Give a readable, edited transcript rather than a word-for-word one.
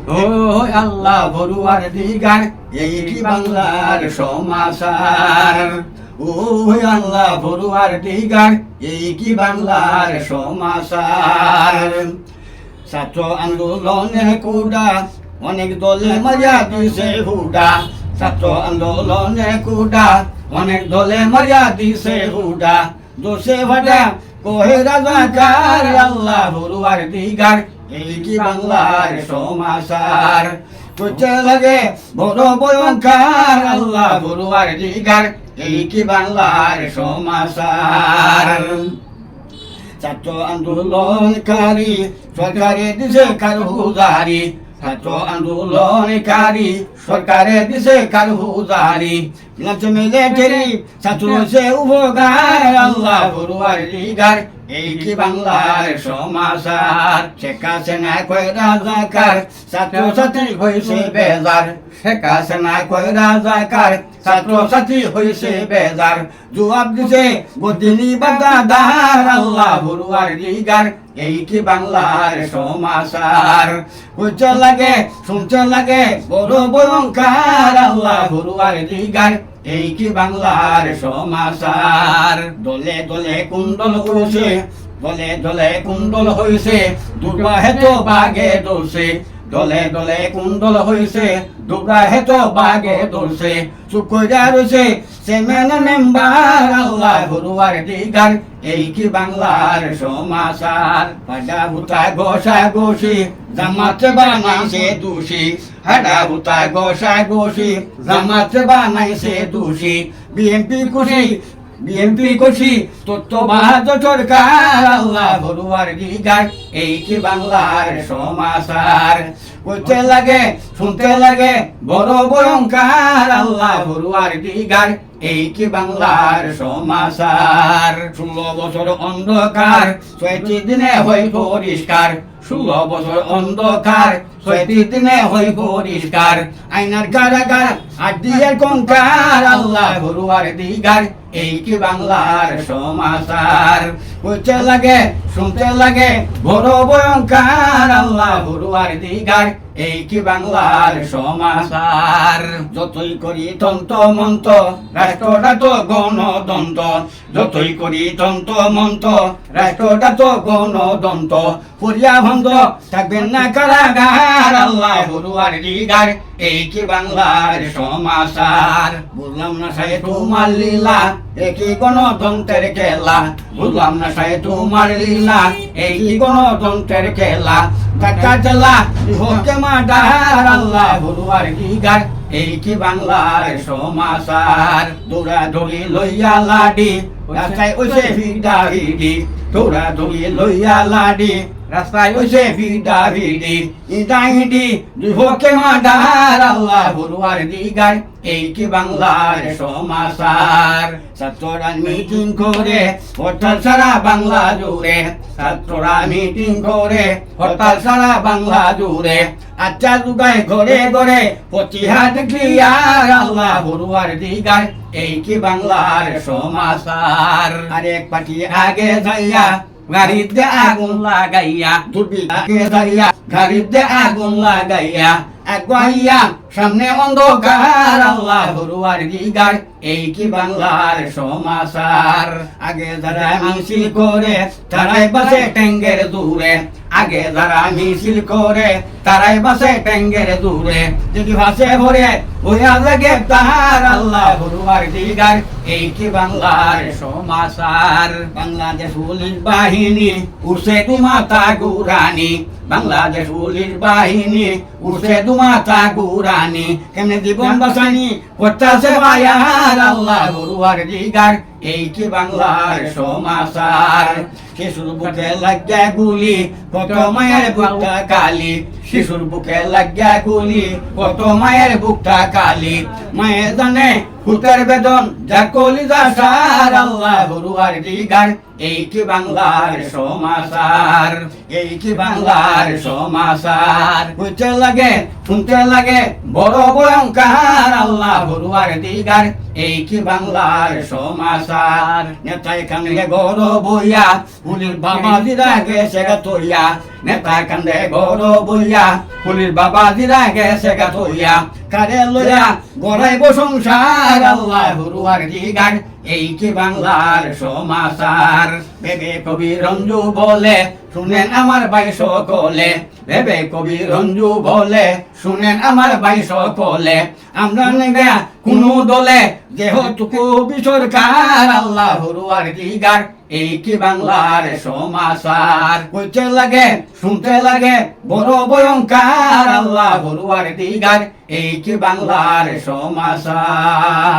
ও আল্লাহ বড়ুয়ার দিগার এই কি বাংলার সমাচার। ও আল্লাহ বড়ুয়ার দিগার এই কি বাংলার সমাচার। ছাত্র আন্দোলনের কুড়া অনেক দলে মজা দিছে হুডা। ছাত্র আন্দোলনের কুড়া অনেক দলে মজা দিছে হুডা। দোষে ভাটা কোহে রাজাকার আল্লাহ বড়ুয়ার দিগার এই কি বাংলার সমাচার। করতে লাগে বড় ভয়ঙ্কর আল্লাহ বড়ুয়ার দিগার এই কি বাংলার সমাচার। ছাত্র আন্দোলনকারী সরকারে দিছে কারগুজারি। ছাত্র আন্দোলনকারী সরকারে দিছে কারগুজারি। মিলিটারি ছাত্র সে উপকার আল্লাহ বড়ুয়ার দিগার এই কি বাংলার সমাচার। শেখ হাসিনা কয় রাজাকার ছাত্র ছাত্রী হয়েছে বেজার। শেখ হাসিনা কয় রাজাকার ছাত্র ছাত্রী হয়েছে বেজার। জবাব দিছে গদিনী বাদাদার আল্লাহ বড়ুয়ার দিগার এই কি বাংলার সমাচার। করতে লাগে শুনতে লাগে বড় ভয়ঙ্কর আল্লাহ বড়ুয়ার দিগার এই কি বাংলার সমাচার। দলে দলে কুণ্ডল হয়েছে দলে দলে কুণ্ডল হয়েছে দুর্গা হেত বাগে দোষে। দলে দলে কুণ্ডল হয়েছে দুর্গা হেত বাগে দোষে। চুপ কইরা রয়েছে চেয়ারম্যান মেম্বার আল্লাহ বড়ুয়ার দিগার এই কি বাংলার সমাচার। হাডা হুতা গোসা গোসি জামাতে বানাইছে দোষী। হাডা হুতা গোসা গোসি জামাতে বানাইছে দোষী। বিএনপি খুশি বিএনপি খুশি তথ্য বাহাদুর সরকার আল্লাহ বড়ুয়ার দিগার এই কি বাংলার সমাচার। করতে লাগে শুনতে লাগে বড় ভয়ঙ্কর আল্লাহ বড়ুয়ার দিগার এই কি বাংলার সমাচার। 16 বছর অন্ধকার 36 দিনে হই পরিষ্কার। 16 বছর অন্ধকার 36 দিনে হই পরিষ্কার। আইনার কারাগার আর দিয়ে কঙ্কার আল্লাহ বড়ুয়ার দিগার এই কি বাংলার সমাচার। করতে লাগে শুনতে লাগে বড় ভয়ঙ্কর আল্লাহ বড়ুয়ার দিগার এই কি বাংলার সমাচার। যতই করি তন্ত্র মন্ত্র রাষ্ট্রটা তো গণতন্ত্র। যতই করি তন্ত্র মন্ত্র রাষ্ট্রটা তো গণতন্ত্র। পরিয়া বন্ধ থাকবেন না কারাগার আল্লাহ বড়ুয়ার দিগার এই কি বাংলার সমাচার। বুঝলাম না সাহে তোমার লীলা একই গণতন্ত্রের খেলা। বুঝলাম না সাহে তোমার লীলা একই গণতন্ত্রের খেলা। ধাক্কা চালা হোকে মাডার আল্লাহ বড়ুয়ার দিগার এই কি বাংলার সমাচার। দৌড়া দৌড়ি লইয়া লাডি রাস্তায় ওইসে ভিড়া ভিড়ি। দৌড়া দৌড়ি লইয়া লাডি রাস্তায় ওইসে ভিড়া ভিড়ি। ইটা ইটি দুই হোকে মাডার আল্লাহ বড়ুয়ার দিগার এই কি বাংলার সমাচার। ছাত্ররা মিটিং করে হরতাল সারা বাংলা জুড়ে। ছাত্ররা মিটিং করে হরতাল সারা বাংলা জুড়ে। আচ্ছা লুকায় ঘরে ঘরে প্রতিহার ক্লিয়ার আল্লাহ বড়ুয়ার দিগার এই কি বাংলার সমাচার। আরেক পার্টি আগে যাইয়া গাড়িতে আগুন লাগাইয়া দুর্বি আগে যাইয়া গাড়িতে আগুন লাগাইয়া আগাইয়া সামনে অন্ধকার আল্লাহ বড়ুয়ার দিগার এই কি বাংলার সমাচার। আগে যারা মিছিল করে তারাই বাসে ট্যাঙ্গের দূরে। আগে যারা মিছিল করে তারাই বাসে ট্যাঙ্গের দূরে। যদি ভাসে ভরে হইয়া লাগে তাহার আল্লাহ বড়ুয়ার দিগার এই কি বাংলার সমাচার। বাংলাদেশ পুলিশ বাহিনী উঠছে দুমাতা গুরানি। বাংলাদেশ পুলিশ বাহিনী উঠছে দুমাতা গুরানি। কেমনে জীবন বাঁচানি করতেছে বায়ার আল্লাহ বড়ুয়ার দিগার এই কি বাংলার সমাচার। শিশুর বুকে লাগিয়া গুলি কত মায়ের বুকটা কালি। শিশুর বুকে লাগিয়া গুলি কত মায়ের বুকটা কালি। মায়ের জানে হুতের বেদন যার কলিজা সার আল্লাহ বড়ুয়ার দিগার এই কি বাংলার সমাচার, এই কি বাংলার সমাচার। হইতে লাগে শুনতে লাগে বড় ভয়ঙ্কর, আল্লাহ বড়ুয়ার দিগার এই কি বাংলার সমাচার। নেতায় কান্দে গড় বইয়া পুলির বাবা দিদা গেছে তৈয়া, নেতায় কান্দে গড় বইয়া পুলির বাবা দিদা গেছে তৈয়া, কারে লইয়া গড়াইব সংসার, আল্লাহ বড়ুয়ার দিগার এই কি বাংলার সমাচার। ভেবে কবি রঞ্জু বলে শুনেন আমার ভাই সকলে, ভেবে কবি রঞ্জু বলে শুনেন আমার ভাই সকলে, আমরা নেগা কোনো দলে যেহেতু সরকার, আল্লাহ বড়ুয়ার দিগার এই কি বাংলার সমাচার। কইতে লাগে শুনতে লাগে বড় ভয়ঙ্কর, আল্লাহ বড়ুয়ার দিগার এই কি বাংলার সমাচার।